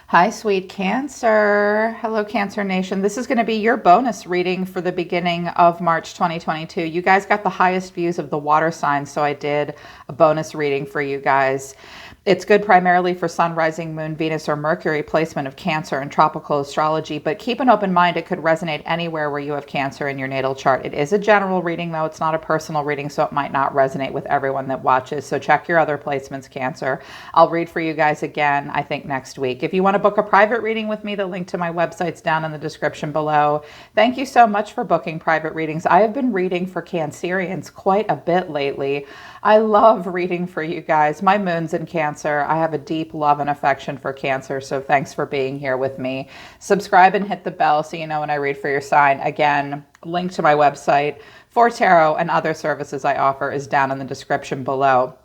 Hi, sweet Cancer. Hello, Cancer Nation. This is going to be your bonus reading for the beginning of March 2022. You guys got the highest views of the water signs, so I did a bonus reading for you guys. It's good primarily for sun, rising, moon, Venus, or Mercury placement of Cancer in tropical astrology, but keep an open mind. It could resonate anywhere where you have Cancer in your natal chart. It is a general reading, though. It's not a personal reading, so it might not resonate with everyone that watches. So check your other placements, Cancer. I'll read for you guys again, I think, next week. If you want to book a private reading with me, the link to my website's down in the description below. Thank you so much for booking private readings. I have been reading for Cancerians quite a bit lately. I love reading for you guys. My moon's in Cancer. I have a deep love and affection for Cancer, so thanks for being here with me. Subscribe and hit the bell so you know when I read for your sign. Again, link to my website for tarot and other services I offer is down in the description below.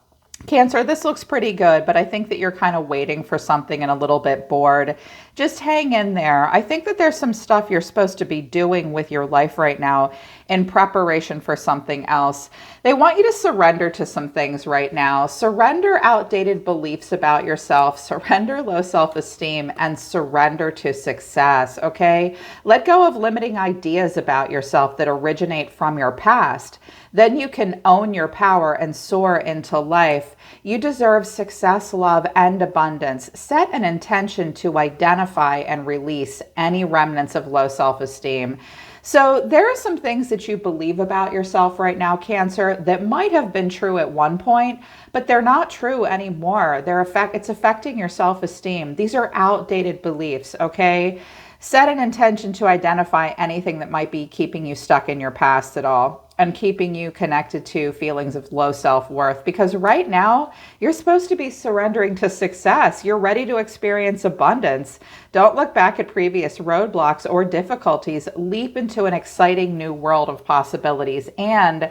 Cancer, this looks pretty good, but I think that you're kind of waiting for something and a little bit bored. Just hang in there. I think that there's some stuff you're supposed to be doing with your life right now in preparation for something else. They want you to surrender to some things right now. Surrender outdated beliefs about yourself, surrender low self-esteem, and surrender to success, okay? Let go of limiting ideas about yourself that originate from your past. Then you can own your power and soar into life. You deserve success, love, and abundance. Set an intention to identify and release any remnants of low self-esteem. So there are some things that you believe about yourself right now, Cancer, that might have been true at one point, but they're not true anymore. It's affecting your self-esteem. These are outdated beliefs, okay? Set an intention to identify anything that might be keeping you stuck in your past at all and keeping you connected to feelings of low self-worth. Because right now, you're supposed to be surrendering to success. You're ready to experience abundance. Don't look back at previous roadblocks or difficulties. Leap into an exciting new world of possibilities. And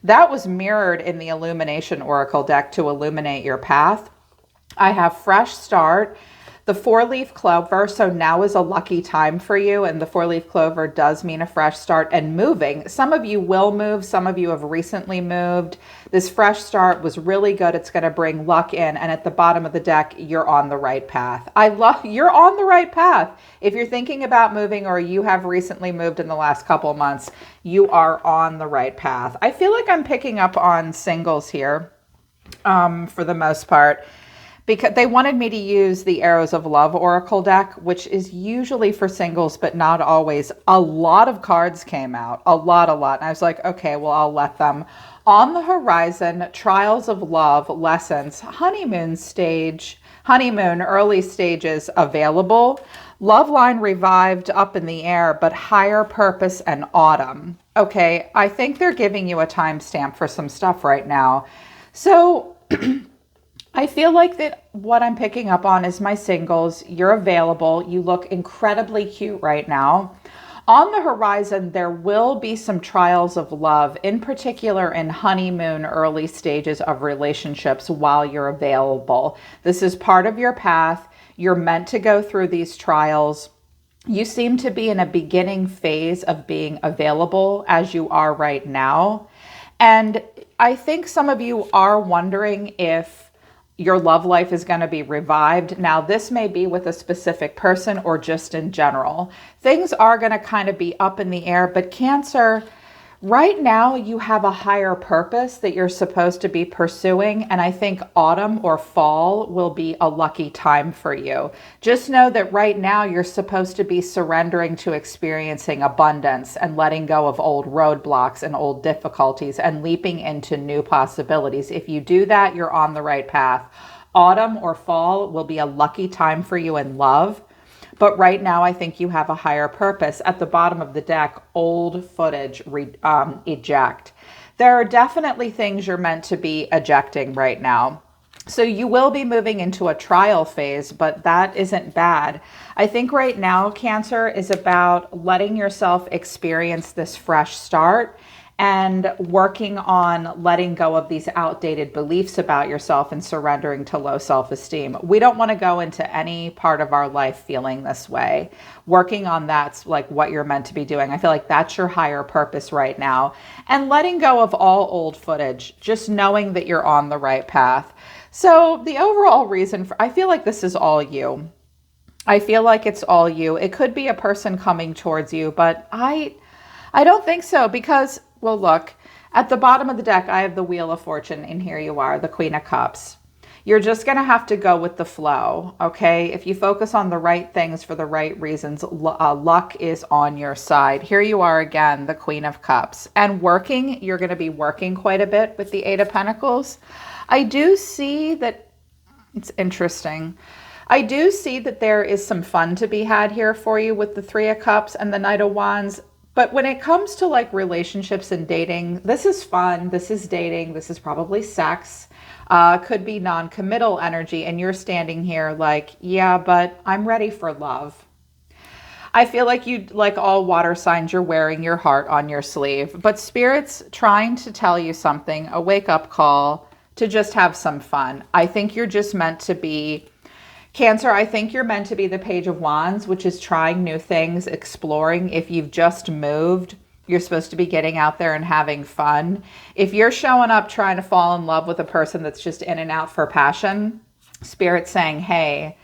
that was mirrored in the Illumination Oracle deck to illuminate your path. I have fresh start. The four-leaf clover, so now is a lucky time for you, and the four-leaf clover does mean a fresh start and moving. Some of you will move, some of you have recently moved. This fresh start was really good. It's going to bring luck in, and at the bottom of the deck, you're on the right path. You're on the right path. If you're thinking about moving or you have recently moved in the last couple months, you are on the right path. I feel like I'm picking up on singles here for the most part, because they wanted me to use the Arrows of Love Oracle deck, which is usually for singles, but not always. A lot of cards came out, a lot. And I was like, okay, well, I'll let them. On the horizon, trials of love, lessons, honeymoon, early stages available. Love line revived, up in the air, but higher purpose and autumn. Okay, I think they're giving you a timestamp for some stuff right now. So I feel like that what I'm picking up on is my singles. You're available. You look incredibly cute right now. On the horizon, there will be some trials of love, in particular in honeymoon, early stages of relationships while you're available. This is part of your path. You're meant to go through these trials. You seem to be in a beginning phase of being available as you are right now. And I think some of you are wondering if your love life is going to be revived. Now, this may be with a specific person or just in general. Things are going to kind of be up in the air, but Cancer, right now you have a higher purpose that you're supposed to be pursuing, and I think autumn or fall will be a lucky time for you. Just know that right now you're supposed to be surrendering to experiencing abundance and letting go of old roadblocks and old difficulties and leaping into new possibilities. If you do that, you're on the right path. Autumn or fall will be a lucky time for you in love. But right now, I think you have a higher purpose. At the bottom of the deck, old footage, eject. There are definitely things you're meant to be ejecting right now. So you will be moving into a trial phase, but that isn't bad. I think right now, Cancer is about letting yourself experience this fresh start and working on letting go of these outdated beliefs about yourself and surrendering to low self-esteem. We don't want to go into any part of our life feeling this way. Working on that's like what you're meant to be doing. I feel like that's your higher purpose right now. And letting go of all old footage, just knowing that you're on the right path. So the overall reason I feel like this is all you. I feel like it's all you. It could be a person coming towards you, but I don't think so because, well, look, at the bottom of the deck, I have the Wheel of Fortune, and here you are, the Queen of Cups. You're just going to have to go with the flow, okay? If you focus on the right things for the right reasons, luck is on your side. Here you are again, the Queen of Cups. And working, you're going to be working quite a bit with the Eight of Pentacles. I do see that, it's interesting. I do see that there is some fun to be had here for you with the Three of Cups and the Knight of Wands. But when it comes to like relationships and dating, this is fun. This is dating. This is probably sex. Could be non-committal energy. And you're standing here like, yeah, but I'm ready for love. I feel like you, like all water signs, you're wearing your heart on your sleeve. But Spirit's trying to tell you something, a wake-up call to just have some fun. I think you're just meant to be Cancer, I think you're meant to be the Page of Wands, which is trying new things, exploring. If you've just moved, you're supposed to be getting out there and having fun. If you're showing up trying to fall in love with a person that's just in and out for passion, Spirit's saying, hey,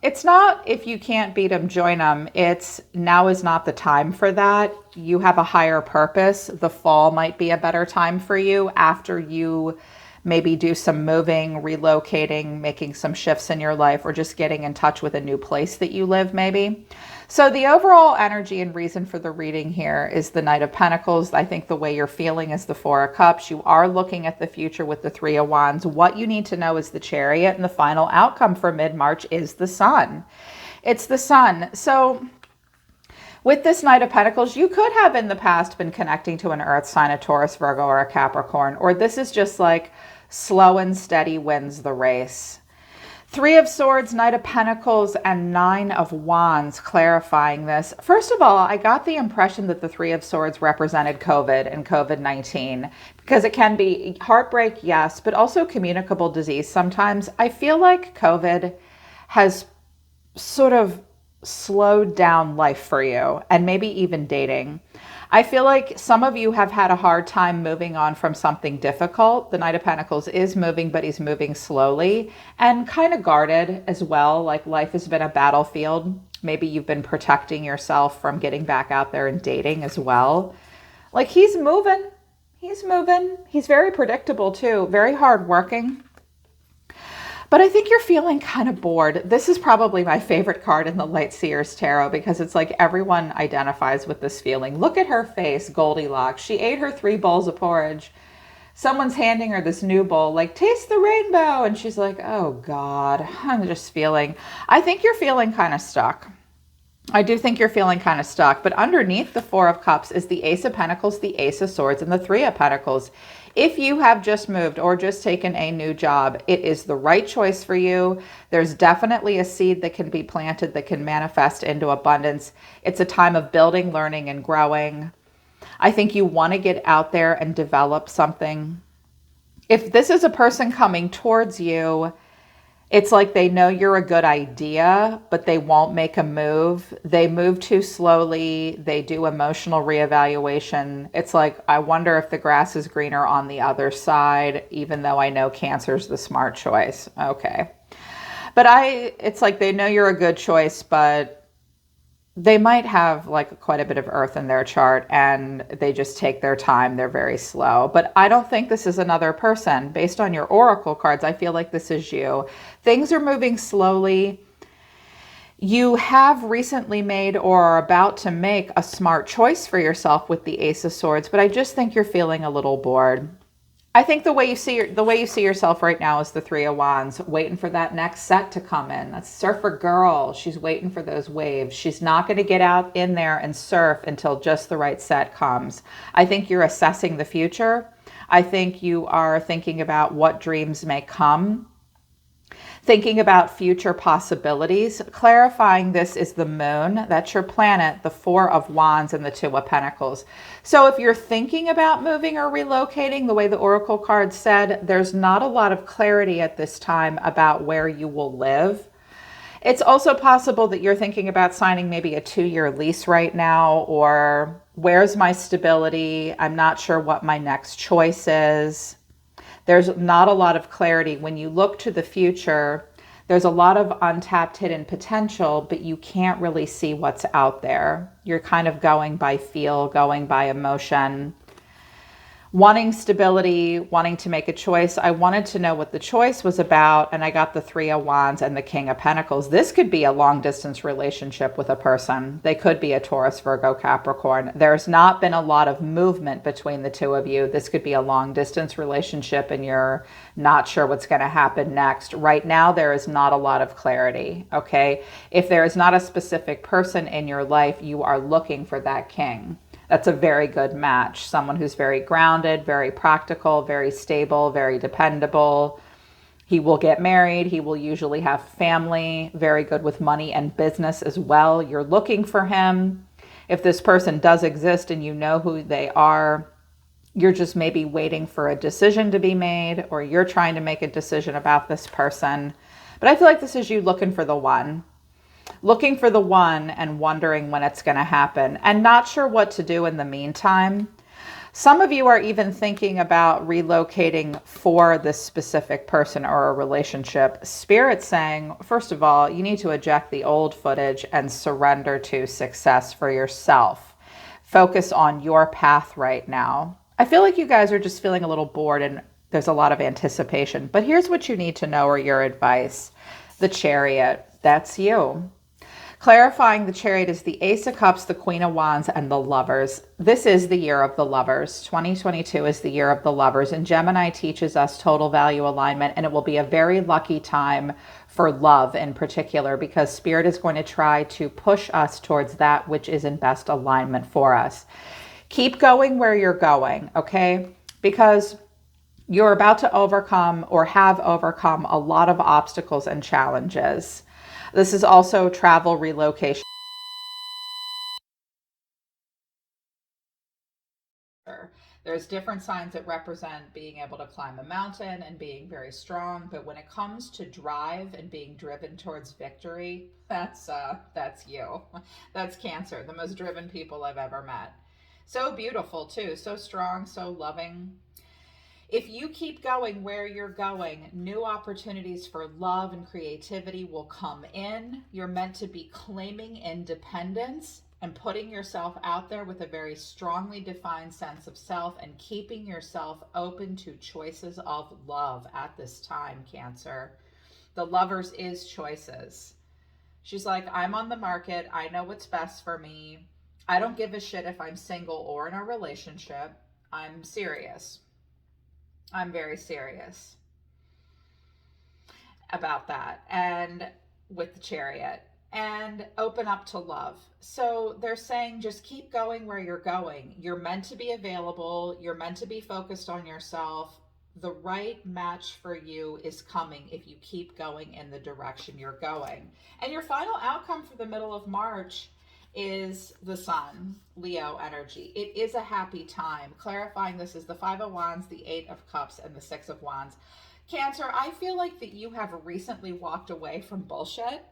it's not if you can't beat them, join them. It's now is not the time for that. You have a higher purpose. The fall might be a better time for you after you maybe do some moving, relocating, making some shifts in your life, or just getting in touch with a new place that you live maybe. So the overall energy and reason for the reading here is the Knight of Pentacles. I think the way you're feeling is the Four of Cups. You are looking at the future with the Three of Wands. What you need to know is the Chariot, and the final outcome for mid-March is the Sun. It's the Sun. So with this Knight of Pentacles, you could have in the past been connecting to an earth sign, a Taurus, Virgo, or a Capricorn, or this is just like slow and steady wins the race. Three of Swords, Knight of Pentacles, and Nine of Wands, clarifying this. First of all, I got the impression that the Three of Swords represented COVID and COVID-19 because it can be heartbreak, yes, but also communicable disease. Sometimes I feel like COVID has sort of slowed down life for you and maybe even dating. I feel like some of you have had a hard time moving on from something difficult. The Knight of Pentacles is moving, but he's moving slowly and kind of guarded as well. Like life has been a battlefield. Maybe you've been protecting yourself from getting back out there and dating as well. Like he's moving. He's moving. He's very predictable too. Very hardworking. But I think you're feeling kind of bored. This is probably my favorite card in the Light Seers Tarot because it's like everyone identifies with this feeling. Look at her face, Goldilocks. She ate her 3 bowls of porridge. Someone's handing her this new bowl, like, taste the rainbow. And she's like, oh God, I'm just feeling, I think you're feeling kind of stuck. I do think you're feeling kind of stuck. But underneath the Four of Cups is the Ace of Pentacles, the Ace of Swords, and the Three of Pentacles. If you have just moved or just taken a new job, it is the right choice for you. There's definitely a seed that can be planted that can manifest into abundance. It's a time of building, learning, and growing. I think you want to get out there and develop something. If this is a person coming towards you, it's like they know you're a good idea, but they won't make a move. They move too slowly. They do emotional reevaluation. It's like, I wonder if the grass is greener on the other side, even though I know Cancer's the smart choice. Okay. But it's like they know you're a good choice, but they might have like quite a bit of earth in their chart and they just take their time. They're very slow. But I don't think this is another person. Based on your oracle cards, I feel like this is you. Things are moving slowly. You have recently made or are about to make a smart choice for yourself with the Ace of Swords, but I just think you're feeling a little bored. I think the way you see yourself right now is the Three of Wands, waiting for that next set to come in. That's Surfer Girl. She's waiting for those waves. She's not going to get out in there and surf until just the right set comes. I think you're assessing the future. I think you are thinking about what dreams may come, thinking about future possibilities. Clarifying this is the moon. That's your planet, the Four of Wands, and the Two of Pentacles. So if you're thinking about moving or relocating, the way the oracle card said, there's not a lot of clarity at this time about where you will live. It's also possible that you're thinking about signing maybe a 2-year lease right now, or where's my stability? I'm not sure what my next choice is. There's not a lot of clarity. When you look to the future, There's a lot of untapped hidden potential, but you can't really see what's out there. You're kind of going by feel, going by emotion, wanting stability, wanting to make a choice. I wanted to know what the choice was about, and I got the Three of Wands and the King of Pentacles. This could be a long distance relationship with a person. They could be a Taurus, Virgo, Capricorn. There's not been a lot of movement between the two of you. This could be a long distance relationship and you're not sure what's going to happen next. Right now, there is not a lot of clarity, okay? If there is not a specific person in your life, you are looking for that king. That's a very good match. Someone who's very grounded, very practical, very stable, very dependable. He will get married. He will usually have family, very good with money and business as well. You're looking for him. If this person does exist and you know who they are, you're just maybe waiting for a decision to be made, or you're trying to make a decision about this person. But I feel like this is you looking for the one. Looking for the one and wondering when it's going to happen and not sure what to do in the meantime. Some of you are even thinking about relocating for this specific person or a relationship. Spirit's saying, first of all, you need to eject the old footage and surrender to success for yourself. Focus on your path right now. I feel like you guys are just feeling a little bored and there's a lot of anticipation. But here's what you need to know, or your advice. The Chariot, that's you. Clarifying, the Chariot is the Ace of Cups, the Queen of Wands, and the Lovers. This is the year of the Lovers. 2022 is the year of the Lovers, and Gemini teaches us total value alignment, and it will be a very lucky time for love in particular, because Spirit is going to try to push us towards that which is in best alignment for us. Keep going where you're going, okay? Because you're about to overcome or have overcome a lot of obstacles and challenges. This is also travel, relocation. There's different signs that represent being able to climb a mountain and being very strong. But when it comes to drive and being driven towards victory, that's you. That's Cancer, the most driven people I've ever met. So beautiful too, so strong, so loving. If you keep going where you're going, new opportunities for love and creativity will come in. You're meant to be claiming independence and putting yourself out there with a very strongly defined sense of self and keeping yourself open to choices of love at this time, Cancer. The Lovers is choices. She's like, I'm on the market. I know what's best for me. I don't give a shit if I'm single or in a relationship. I'm serious. I'm very serious about that, and with the Chariot, and open up to love. So they're saying just keep going where you're going. You're meant to be available. You're meant to be focused on yourself. The right match for you is coming if you keep going in the direction you're going. And your final outcome for the middle of March is the Sun, Leo energy. It is a happy time. Clarifying, this is the Five of Wands, the Eight of Cups, and the Six of Wands. Cancer, I feel like that you have recently walked away from bullshit.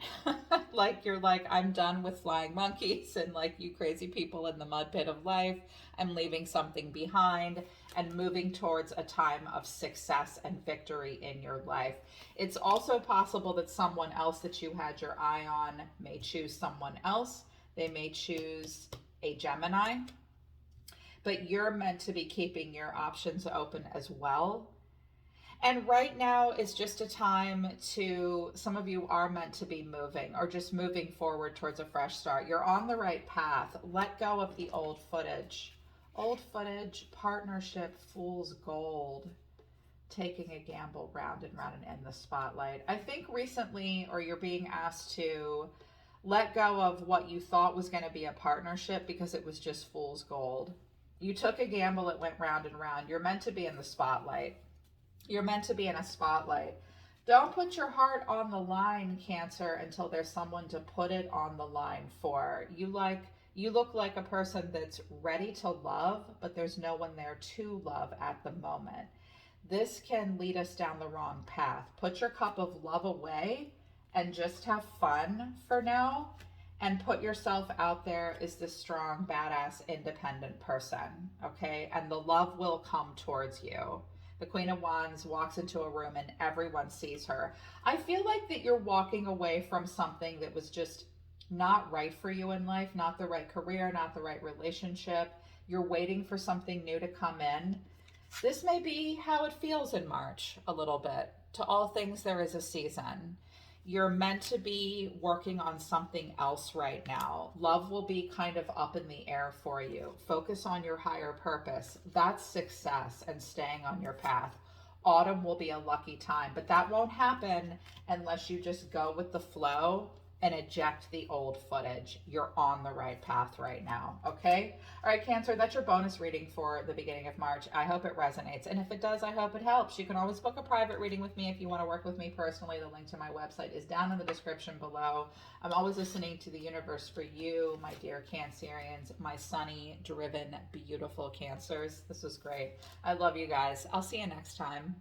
Like you're like, I'm done with flying monkeys and like you crazy people in the mud pit of life. I'm leaving something behind and moving towards a time of success and victory in your life. It's also possible that someone else that you had your eye on may choose someone else. They may choose a Gemini, but you're meant to be keeping your options open as well. And right now is just a time to, some of you are meant to be moving or just moving forward towards a fresh start. You're on the right path. Let go of the old footage. Old footage, partnership, fool's gold, taking a gamble round and round and in the spotlight. I think recently, or you're being asked to let go of what you thought was going to be a partnership because it was just fool's gold. You took a gamble, it went round and round. You're meant to be in the spotlight. You're meant to be in a spotlight. Don't put your heart on the line, Cancer, until there's someone to put it on the line for. You look like a person that's ready to love, but there's no one there to love at the moment. This can lead us down the wrong path. Put your cup of love away and just have fun for now, and put yourself out there as this strong, badass, independent person, okay? And the love will come towards you. The Queen of Wands walks into a room and everyone sees her. I feel like that you're walking away from something that was just not right for you in life, not the right career, not the right relationship. You're waiting for something new to come in. This may be how it feels in March a little bit. To all things, there is a season. You're meant to be working on something else right now. Love will be kind of up in the air for you. Focus on your higher purpose. That's success and staying on your path. Autumn will be a lucky time, but that won't happen unless you just go with the flow and eject the old footage. You're on the right path right now, okay? All right, Cancer, that's your bonus reading for the beginning of March. I hope it resonates. And if it does, I hope it helps. You can always book a private reading with me if you want to work with me personally. The link to my website is down in the description below. I'm always listening to the universe for you, my dear Cancerians, my sunny, driven, beautiful Cancers. This was great. I love you guys. I'll see you next time.